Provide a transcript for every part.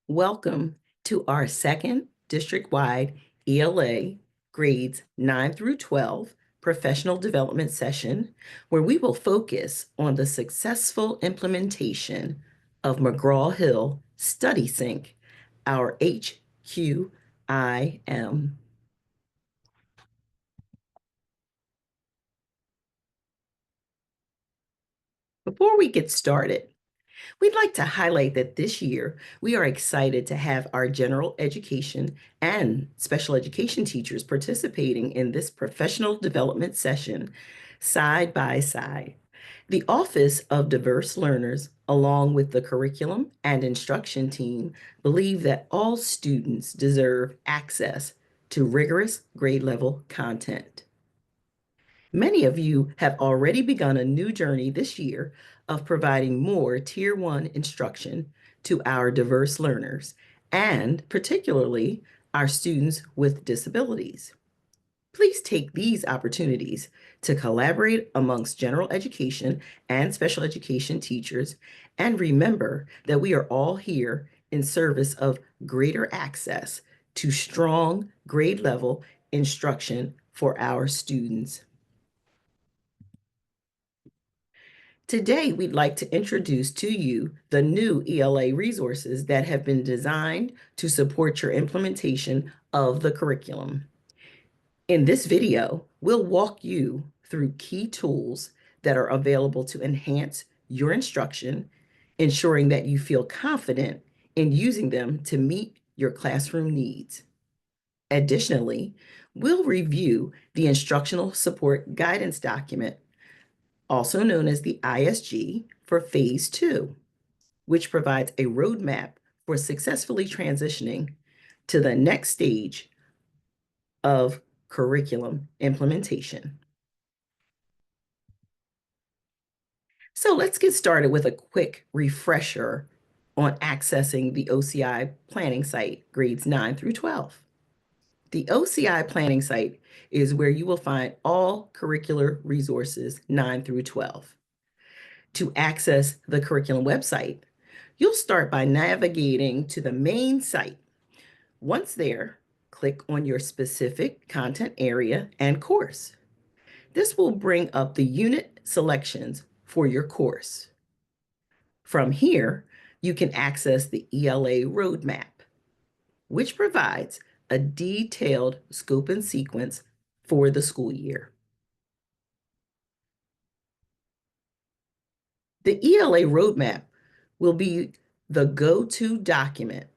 Welcome to our second district-wide ELA grades 9 through 12 professional development session, where we will focus on the successful implementation of McGraw-Hill StudySync, our HQIM. Before we get started, we'd like to highlight that this year we are excited to have our general education and special education teachers participating in this professional development session side by side. The Office of Diverse Learners, along with the curriculum and instruction team, believe that all students deserve access to rigorous grade level content. Many of you have already begun a new journey this year of providing more Tier 1 instruction to our diverse learners, and particularly our students with disabilities. Please take these opportunities to collaborate amongst general education and special education teachers, and remember that we are all here in service of greater access to strong grade level instruction for our students. Today, we'd like to introduce to you the new ELA resources that have been designed to support your implementation of the curriculum. In this video, we'll walk you through key tools that are available to enhance your instruction, ensuring that you feel confident in using them to meet your classroom needs. Additionally, we'll review the Instructional Support Guidance Document, also known as the ISG, for Phase 2, which provides a roadmap for successfully transitioning to the next stage of curriculum implementation. So let's get started with a quick refresher on accessing the OCI planning site, grades 9 through 12. The OCI planning site is where you will find all curricular resources 9 through 12. To access the curriculum website, you'll start by navigating to the main site. Once there, click on your specific content area and course. This will bring up the unit selections for your course. From here, you can access the ELA roadmap, which provides a detailed scope and sequence for the school year. The ELA roadmap will be the go-to document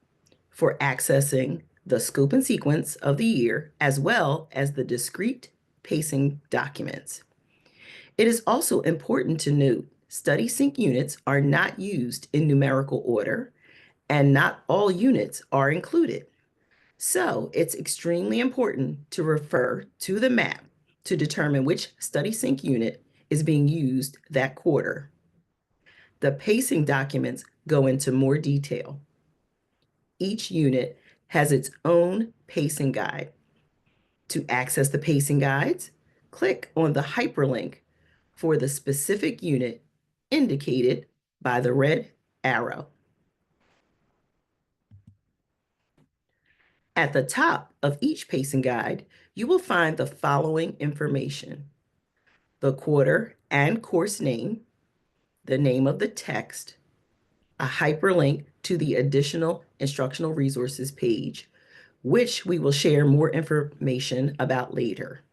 for accessing the scope and sequence of the year, as well as the discrete pacing documents. It is also important to note StudySync units are not used in numerical order, and not all units are included. So it's extremely important to refer to the map to determine which StudySync unit is being used that quarter. The pacing documents go into more detail. Each unit has its own pacing guide. To access the pacing guides, click on the hyperlink for the specific unit indicated by the red arrow. At the top of each pacing guide, you will find the following information: the quarter and course name, the name of the text, a hyperlink to the additional instructional resources page, which we will share more information about later.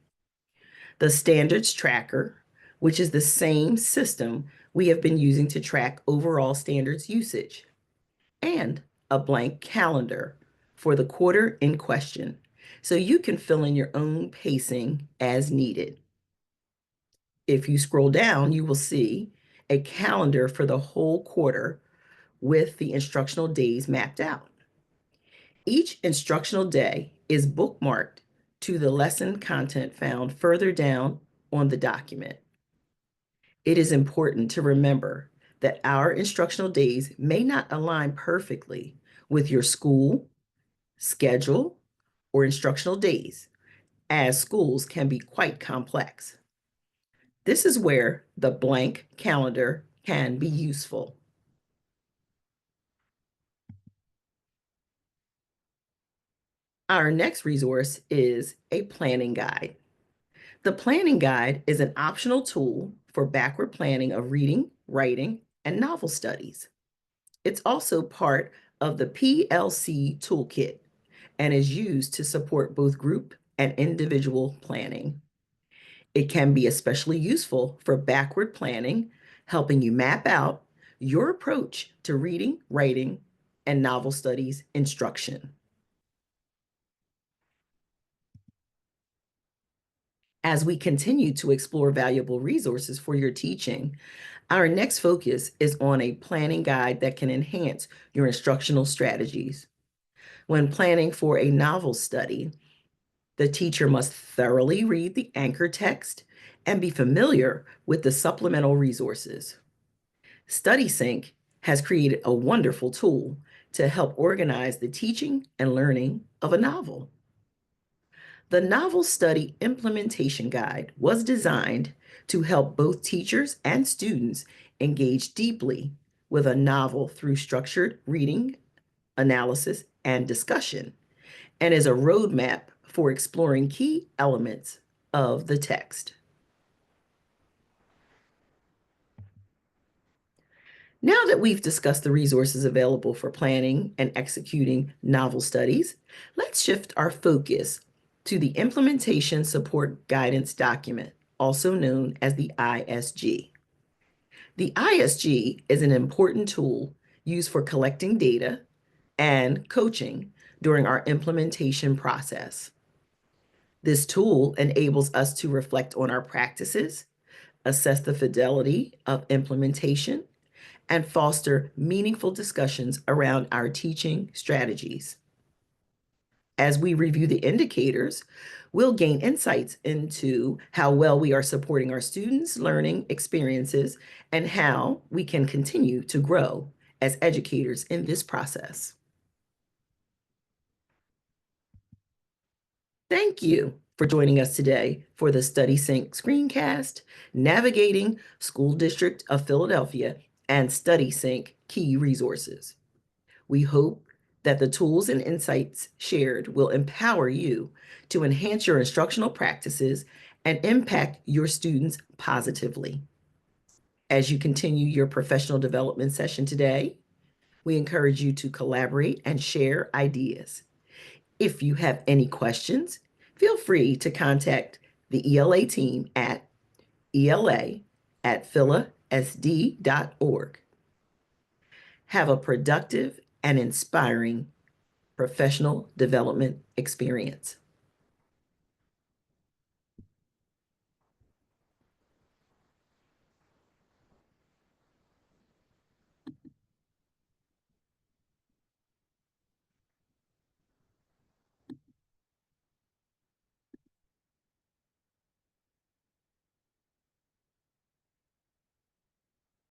The standards tracker, which is the same system we have been using to track overall standards usage, and a blank calendar for the quarter in question, so you can fill in your own pacing as needed. If you scroll down, you will see a calendar for the whole quarter with the instructional days mapped out. Each instructional day is bookmarked to the lesson content found further down on the document. It is important to remember that our instructional days may not align perfectly with your school, schedule, or instructional days, as schools can be quite complex. This is where the blank calendar can be useful. Our next resource is a planning guide. The planning guide is an optional tool for backward planning of reading, writing, and novel studies. It's also part of the PLC toolkit and is used to support both group and individual planning. It can be especially useful for backward planning, helping you map out your approach to reading, writing, and novel studies instruction. As we continue to explore valuable resources for your teaching, our next focus is on a planning guide that can enhance your instructional strategies. When planning for a novel study, the teacher must thoroughly read the anchor text and be familiar with the supplemental resources. StudySync has created a wonderful tool to help organize the teaching and learning of a novel. The Novel Study Implementation Guide was designed to help both teachers and students engage deeply with a novel through structured reading, analysis, and discussion, and is a roadmap for exploring key elements of the text. Now that we've discussed the resources available for planning and executing novel studies, let's shift our focus to the Implementation Support Guidance Document, also known as the ISG. The ISG is an important tool used for collecting data and coaching during our implementation process. This tool enables us to reflect on our practices, assess the fidelity of implementation, and foster meaningful discussions around our teaching strategies. As we review the indicators, we'll gain insights into how well we are supporting our students' learning experiences and how we can continue to grow as educators in this process. Thank you for joining us today for the StudySync Screencast, Navigating School District of Philadelphia and StudySync Key Resources. We hope that the tools and insights shared will empower you to enhance your instructional practices and impact your students positively. As you continue your professional development session today, we encourage you to collaborate and share ideas. If you have any questions, feel free to contact the ELA team at ela@philasd.org. Have a productive and inspiring professional development experience.